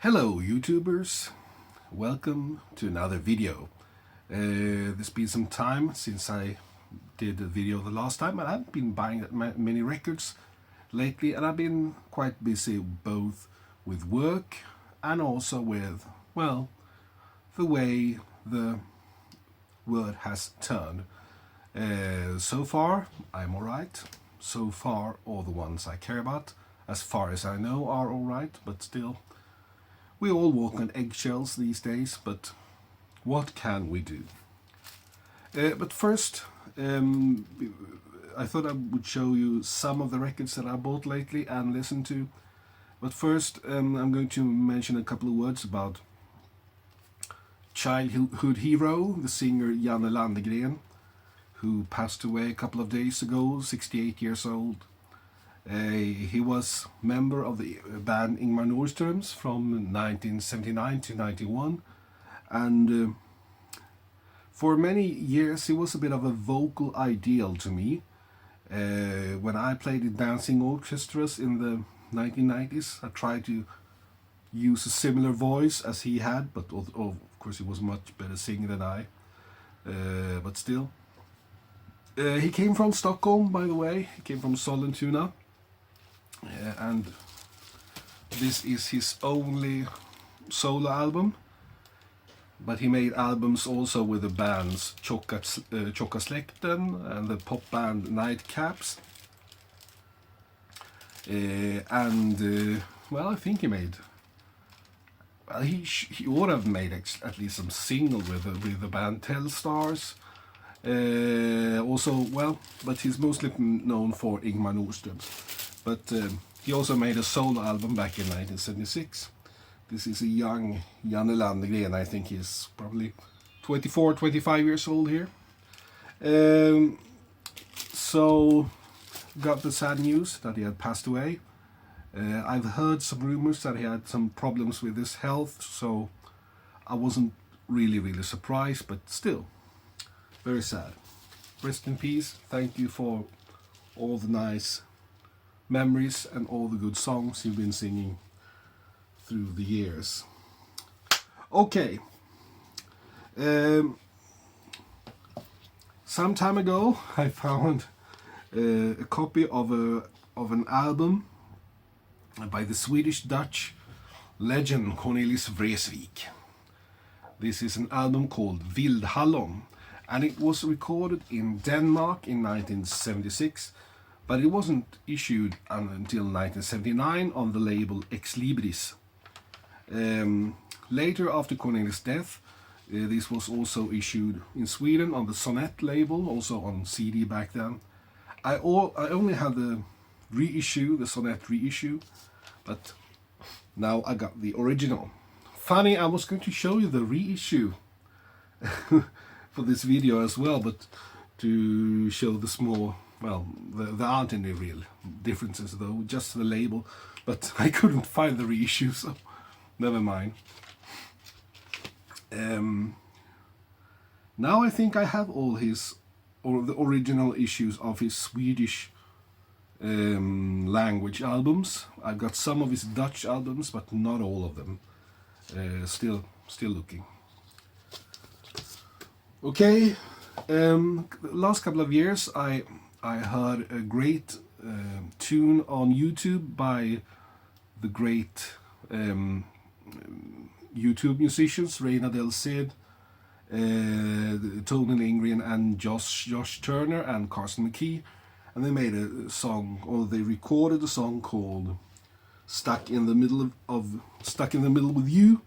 Hello YouTubers, welcome to another video. There's been some time since I did a video the last time, and I've been buying that many records lately, and I've been quite busy both with work and also with, well, the way the world has turned. So far I'm alright. So far all the ones I care about, as far as I know, are alright, but still we all walk on eggshells these days, but what can we do? But first, I thought I would show you some of the records that I bought lately and listened to. But first, I'm going to mention a couple of words about childhood hero, the singer Janne Landegren, who passed away a couple of days ago, 68 years old. He was member of the band Ingmar Nordströms from 1979 to 91, and for many years he was a bit of a vocal ideal to me. When I played in dancing orchestras in the 1990s, I tried to use a similar voice as he had, but of course he was much better singer than I, but still. He came from Stockholm, by the way. He came from Sollentuna. And this is his only solo album, but he made albums also with the bands Tjocka Släkten and the pop band Nightcaps, well, I think he made, well, he ought to have made at least some single with the band Telsstars. Also, well, but he's mostly known for Ingmar Nordströms. But he also made a solo album back in 1976. This is a young Janne Landegren. I think he's probably 24, 25 years old here. So, got the sad news that he had passed away. I've heard some rumors that he had some problems with his health, so I wasn't really surprised, but still, very sad. Rest in peace. Thank you for all the nice memories and all the good songs you've been singing through the years. Okay. Some time ago I found a copy of an album by the Swedish-Dutch legend Cornelis Vreeswijk. This is an album called Vildhallon, and it was recorded in Denmark in 1976, but it wasn't issued until 1979 on the label Ex Libris. Later, after Cornelis' death, this was also issued in Sweden on the Sonett label, also on CD back then. I only had the reissue, the Sonett reissue, but now I got the original. Funny, I was going to show you the reissue for this video as well, but to show the small, well, there aren't any real differences though, just the label, but I couldn't find the reissue, so never mind. Now I think I have all the original issues of his Swedish language albums. I've got some of his Dutch albums, but not all of them. Still looking. Okay, the last couple of years I heard a great tune on YouTube by the great YouTube musicians Reina Del Cid, Tony Lindgren and Josh Turner and Carson McKee, and they made a song, or they recorded a song called Stuck in the Middle with You.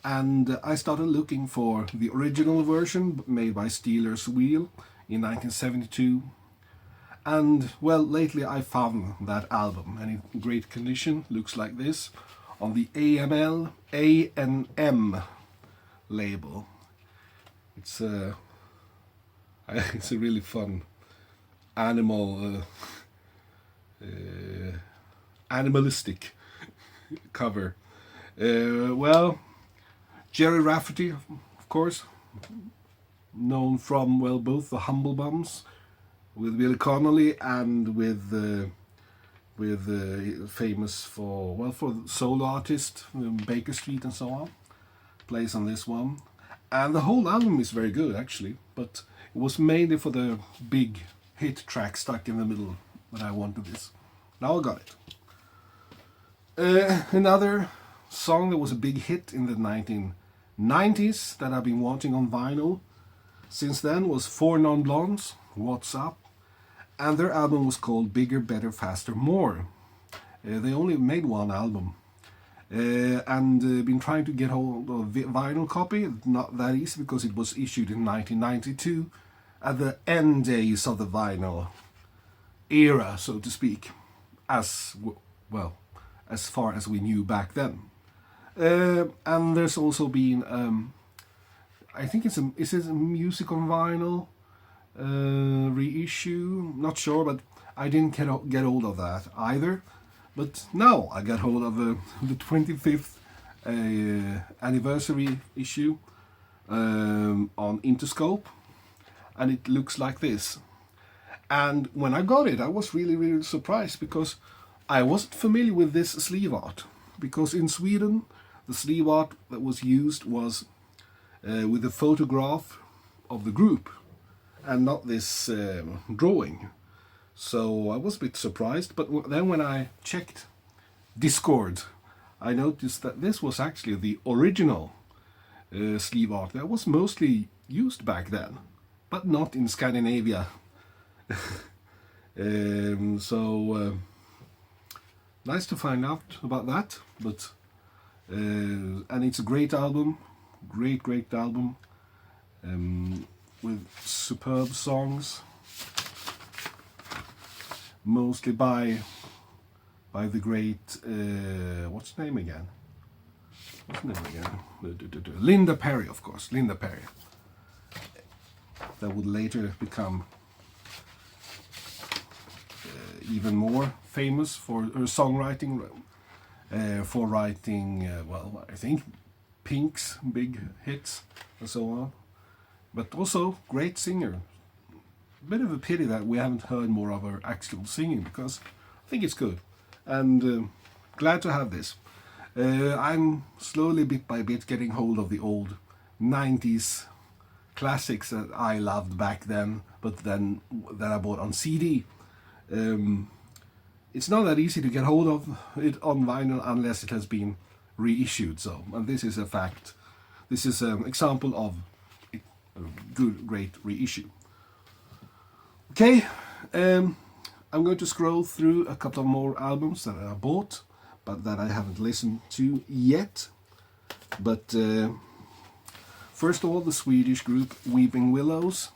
And I started looking for the original version made by Steelers Wheel in 1972. And, well, lately I found that album, and in great condition, looks like this, on the A&M label. It's a really fun animalistic cover. Well, Gerry Rafferty, of course, known from, well, both the Humble Bums with Billy Connolly and with with famous for solo artist Baker Street and so on. Plays on this one, and the whole album is very good actually. But it was mainly for the big hit track stuck in the middle that I wanted this. Now I got it. Another song that was a big hit in the 1990s that I've been wanting on vinyl since then was Four Non Blondes, What's Up, and their album was called Bigger, Better, Faster, More. They only made one album, and been trying to get hold of a vinyl copy. Not that easy because it was issued in 1992 at the end days of the vinyl era, so to speak, as well as far as we knew back then. And there's also been I think it's a music on vinyl reissue, not sure, but I didn't get hold of that either. But now I got hold of the 25th anniversary issue on Interscope, and it looks like this. And when I got it, I was really surprised because I wasn't familiar with this sleeve art, because in Sweden the sleeve art that was used was with a photograph of the group and not this drawing. So I was a bit surprised, but then when I checked Discord, I noticed that this was actually the original sleeve art that was mostly used back then, but not in Scandinavia. Nice to find out about that, but and it's a great album, great album, with superb songs, mostly by the great what's her name again? Linda Perry, of course, Linda Perry. That would later become even more famous for her songwriting, for writing, well, I think Pink's big hits and so on. But also great singer. A bit of a pity that we haven't heard more of her actual singing, because I think it's good. And glad to have this. I'm slowly, bit by bit, getting hold of the old 90s classics that I loved back then, but then that I bought on CD. It's not that easy to get hold of it on vinyl unless it has been reissued. So, and this is a fact. This is an example of a good, great reissue. Okay, I'm going to scroll through a couple of more albums that I bought, but that I haven't listened to yet. But first of all, the Swedish group Weeping Willows.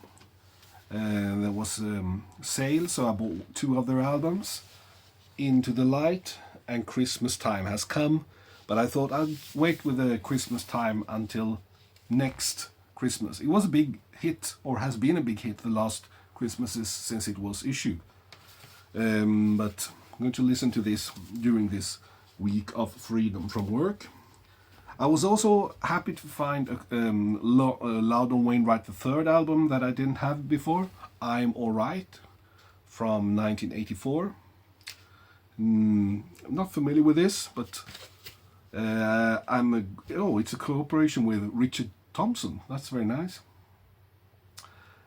There was sale, so I bought two of their albums, Into the Light and Christmas Time Has Come. But I thought I'd wait with the Christmas Time until next Christmas. It was a big hit, or has been a big hit, the last Christmases since it was issued. But I'm going to listen to this during this week of freedom from work. I was also happy to find Loudon Wainwright III album that I didn't have before, I'm Alright, from 1984. I'm not familiar with this, but it's a cooperation with Richard Thompson. That's very nice.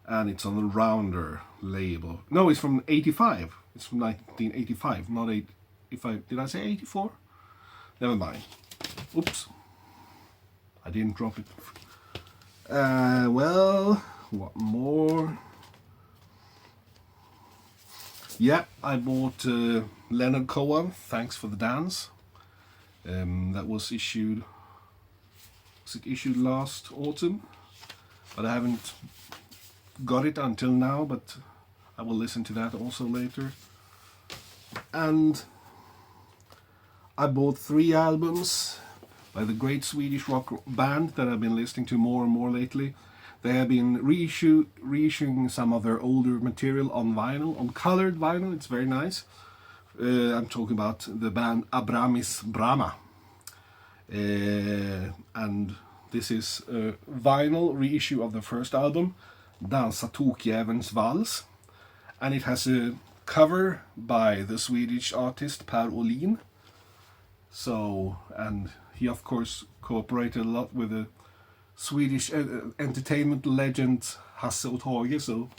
And it's on the Rounder label. No, it's from 85. It's from 1985, not did I say 84? Never mind. Oops. I didn't drop it. Well, what more? Yeah, I bought Leonard Cohen, Thanks for the Dance. That was issued last autumn? But I haven't got it until now, but I will listen to that also later. And I bought 3 albums by the great Swedish rock band that I've been listening to more and more lately. They have been reissuing some of their older material on vinyl, on colored vinyl. It's very nice. I'm talking about the band Abramis Brama. And this is a vinyl reissue of the first album, Dansa Tokjävelns Vals. And it has a cover by the Swedish artist Per Olin. So, and he of course cooperated a lot with the Swedish entertainment legend Hasse och Tage, so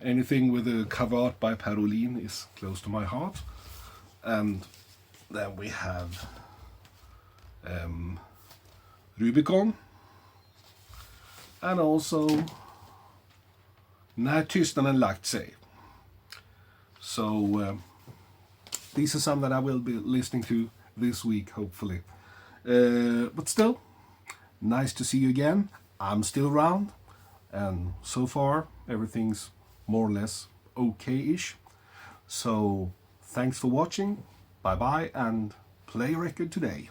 anything with a cover art by Per Olin is close to my heart. And then we have Rubicon, and also När tystnaden lagt sig. So these are some that I will be listening to this week, hopefully. But still, nice to see you again. I'm still around, and so far everything's more or less okay-ish. So thanks for watching. Bye bye, and play a record today.